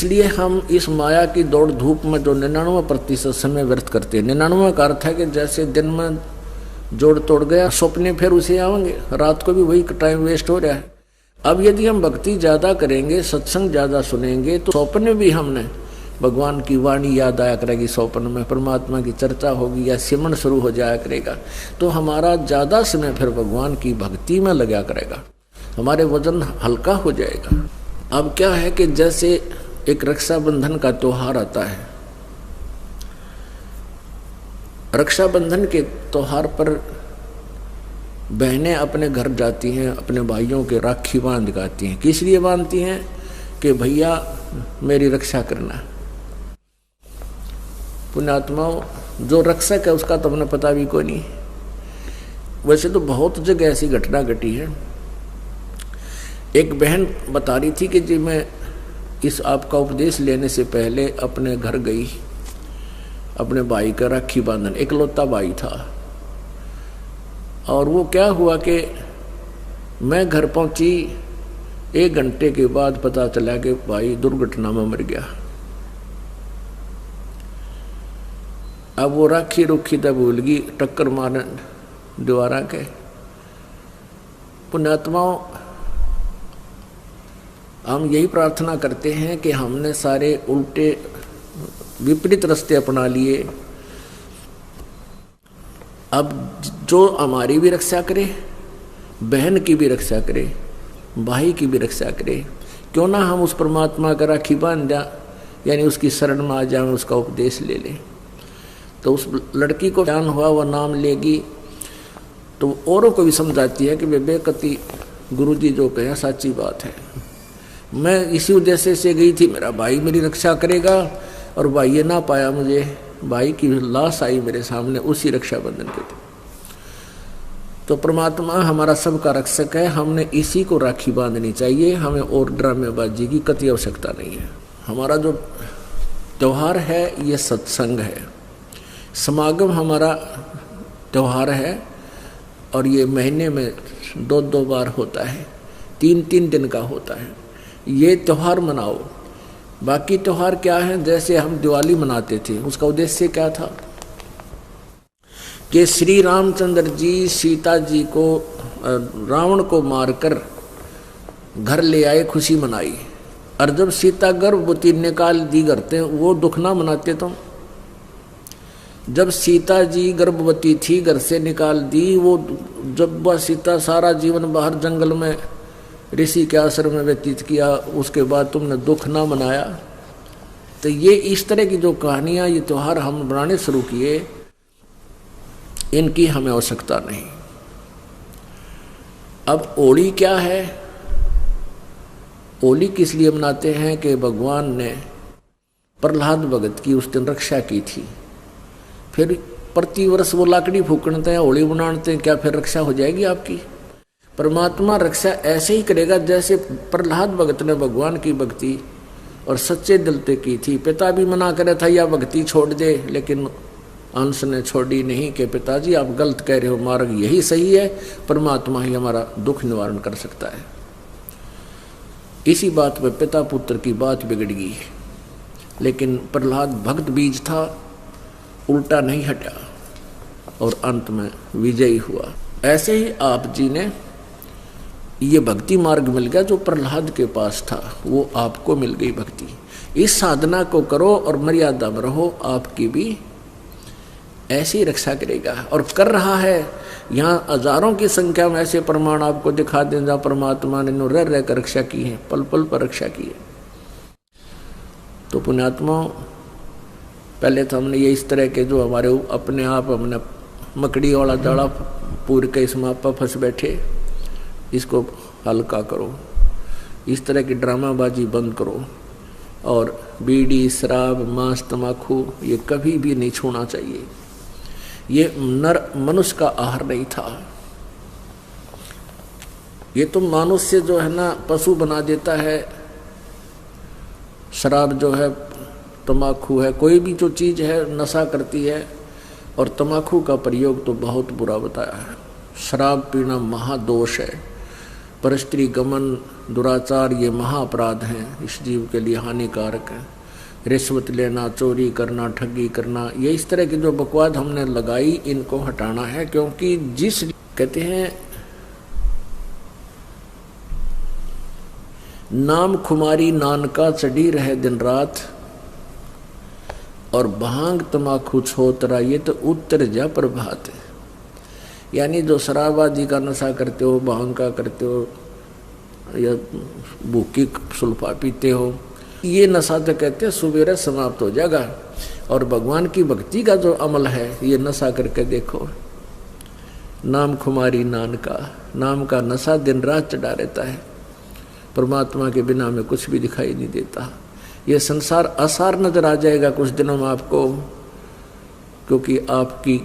इसलिए हम इस माया की दौड़ धूप में जो 99% समय व्यर्थ करते हैं। 99 का अर्थ है कि जैसे दिन में जोड़ तोड़ गया, सपने फिर उसे आवेंगे, रात को भी वही टाइम वेस्ट हो रहा है। अब यदि हम भक्ति ज़्यादा करेंगे, सत्संग ज़्यादा सुनेंगे, तो सपने भी हमने भगवान की वाणी याद आया करेगी, स्वप्न में परमात्मा की चर्चा होगी या सिमरन शुरू हो जाया करेगा, तो हमारा ज़्यादा समय फिर भगवान की भक्ति में लगा करेगा, हमारे वजन हल्का हो जाएगा। अब क्या है कि जैसे एक रक्षाबंधन का त्योहार आता है, रक्षाबंधन के त्योहार पर बहनें अपने घर जाती हैं, अपने भाइयों के राखी बांध गाती हैं। किस लिए बांधती हैं? कि भैया मेरी रक्षा करना। पुण्यात्माओं, जो रक्षक है उसका तो हमें पता भी कोई नहीं। वैसे तो बहुत जगह ऐसी घटना घटी है। एक बहन बता रही थी कि जी मैं इस आपका उपदेश लेने से पहले अपने घर गई, अपने भाई का राखी बांधन, इकलौता भाई था। और वो क्या हुआ कि मैं घर पहुंची, 1 घंटे के बाद पता चला कि भाई दुर्घटना में मर गया। अब वो राखी रुखी तब भूल गई, टक्कर मारने द्वारा के। पुण्यात्माओं, हम यही प्रार्थना करते हैं कि हमने सारे उल्टे विपरीत रास्ते अपना लिए। अब जो हमारी भी रक्षा करे, बहन की भी रक्षा करे, भाई की भी रक्षा करे, क्यों ना हम उस परमात्मा का राखी बांध दें, यानी उसकी शरण में आ जाए, उसका उपदेश ले लें। तो उस लड़की को ज्ञान हुआ, वह नाम लेगी तो औरों को भी समझाती है कि बेकती गुरुजी जो कहे सच्ची बात है। मैं इसी उद्देश्य से गई थी, मेरा भाई मेरी रक्षा करेगा, और भाई ये ना पाया मुझे, भाई की लाश आई मेरे सामने उसी रक्षाबंधन के दिन। तो परमात्मा हमारा सबका रक्षक है, हमने इसी को राखी बांधनी चाहिए, हमें और ड्रामेबाजी की कतई आवश्यकता नहीं है। हमारा जो त्यौहार है ये सत्संग है, समागम हमारा त्यौहार है, और ये महीने में 2-2 बार होता है, 3-3 दिन का होता है। ये त्यौहार मनाओ। बाकी त्यौहार क्या है? जैसे हम दिवाली मनाते थे, उसका उद्देश्य क्या था कि श्री रामचंद्र जी सीता जी को, रावण को मारकर घर ले आए, खुशी मनाई। और जब सीता गर्भवती निकाल दी करते, वो दुख ना मनाते तुम? जब सीता जी गर्भवती थी, घर से निकाल दी, वो जब वह सीता सारा जीवन बाहर जंगल में ऋषि के आश्रम में व्यतीत किया, उसके बाद तुमने दुख ना मनाया। तो ये इस तरह की जो कहानियां, ये त्योहार हम बनाने शुरू किए, इनकी हमें आवश्यकता नहीं। अब होली क्या है? होली किस लिए मनाते हैं कि भगवान ने प्रहलाद भगत की उस दिन रक्षा की थी। फिर प्रतिवर्ष वो लाकड़ी फूकते हैं, होली मनाते हैं, क्या फिर रक्षा हो जाएगी आपकी? परमात्मा रक्षा ऐसे ही करेगा जैसे प्रहलाद भगत ने भगवान की भक्ति और सच्चे दिल से की थी। पिता भी मना करे था या भक्ति छोड़ दे, लेकिन अंश ने छोड़ी नहीं कि पिताजी आप गलत कह रहे हो, मार्ग यही सही है, परमात्मा ही हमारा दुख निवारण कर सकता है। इसी बात पे पिता पुत्र की बात बिगड़ गई, लेकिन प्रहलाद भक्त बीज था, उल्टा नहीं हटा और अंत में विजयी हुआ। ऐसे ही आप जी ने ये भक्ति मार्ग मिल गया जो प्रहलाद के पास था, वो आपको मिल गई भक्ति। इस साधना को करो और मर्यादा में रहो, आपकी भी ऐसी रक्षा करेगा और कर रहा है। यहाँ हजारों की संख्या में ऐसे प्रमाण आपको दिखा दें जहाँ परमात्मा ने रह रह कर रक्षा की है, पल पल पर रक्षा की है। तो पुण्यात्मा, पहले तो हमने ये इस तरह के जो हमारे अपने आप हमने मकड़ी वाला जाड़ा पूर के इसमें आप फंस बैठे, इसको हल्का करो। इस तरह की ड्रामाबाजी बंद करो, और बीड़ी, शराब, मांस, तम्बाकू ये कभी भी नहीं छूना चाहिए। ये नर मनुष्य का आहार नहीं था। ये तो मनुष्य जो है ना पशु बना देता है। शराब जो है, तम्बाकू है, कोई भी जो चीज़ है नशा करती है, और तम्बाकू का प्रयोग तो बहुत बुरा बताया है। शराब पीना महादोष है। परस्त्री गमन, दुराचार ये महाअपराध हैं, इस जीव के लिए हानिकारक है। रिश्वत लेना, चोरी करना, ठगी करना, ये इस तरह की जो बकवाद हमने लगाई, इनको हटाना है। क्योंकि जिस कहते हैं नाम खुमारी नानका चढ़ी रहे दिन रात, और भांग तमाखू छोतरा ये तो उत्तर जा प्रभात है। यानी जो शराब आदि का नशा करते हो, भांग का करते हो, या भूखी सुल्फा पीते हो, ये नशा तो कहते हैं सुबेरे समाप्त हो जाएगा। और भगवान की भक्ति का जो अमल है, ये नशा करके देखो। नाम खुमारी नानका, नाम का नशा दिन रात चढ़ा रहता है। परमात्मा के बिना में कुछ भी दिखाई नहीं देता। ये संसार असार नजर आ जाएगा कुछ दिनों में आपको, क्योंकि आपकी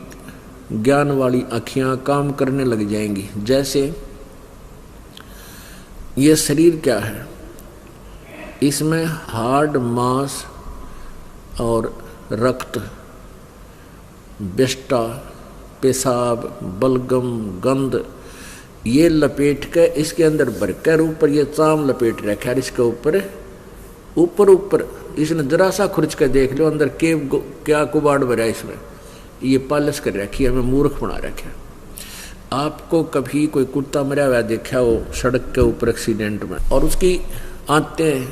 ज्ञान वाली आँखियाँ काम करने लग जाएंगी। जैसे ये शरीर क्या है, इसमें हाड़, मांस और रक्त, विष्टा, पेशाब, बलगम, गंध, ये लपेट के इसके अंदर भरकर ऊपर ये चाम लपेट रखा है। इसके ऊपर ऊपर इसने जरा सा खुरच कर देख लो अंदर के क्या कुबाड़ भरा इसमें, ये पालिश कर रखी है, हमें मूर्ख बना रखा है। आपको कभी कोई कुत्ता मरा हुआ देखा हो सड़क के ऊपर एक्सीडेंट में, और उसकी आंतें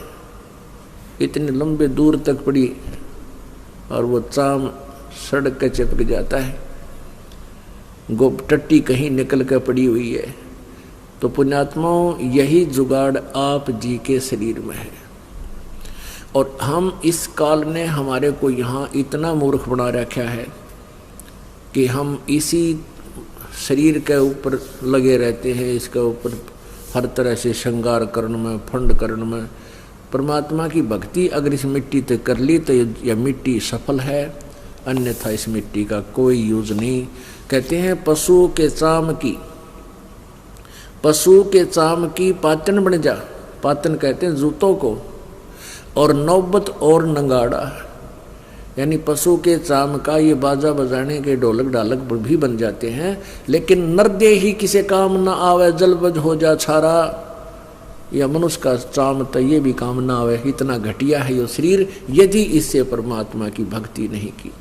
इतने लंबे दूर तक पड़ी और वो चाम सड़क के चिपक जाता है, गोप टट्टी कहीं निकल कर पड़ी हुई है। तो पुण्यात्माओं, यही जुगाड़ आप जी के शरीर में है। और हम इस काल ने हमारे को यहाँ इतना मूर्ख बना रखा है कि हम इसी शरीर के ऊपर लगे रहते हैं, इसके ऊपर हर तरह से श्रृंगार करने में, फंड करने में। परमात्मा की भक्ति अगर इस मिट्टी ते कर ली तो यह मिट्टी सफल है, अन्यथा इस मिट्टी का कोई यूज नहीं। कहते हैं पशु के चाम की पातन बन जा, पातन कहते हैं जूतों को, और नौबत और नंगाड़ा, यानी पशु के चाम का ये बाजा बजाने के ढोलक ढालक भी बन जाते हैं। लेकिन नरदे ही किसे काम न आवे, जलबज हो जा छारा, या मनुष्य का चाम तो ये भी काम न आवे। इतना घटिया है ये शरीर, यदि इससे परमात्मा की भक्ति नहीं की।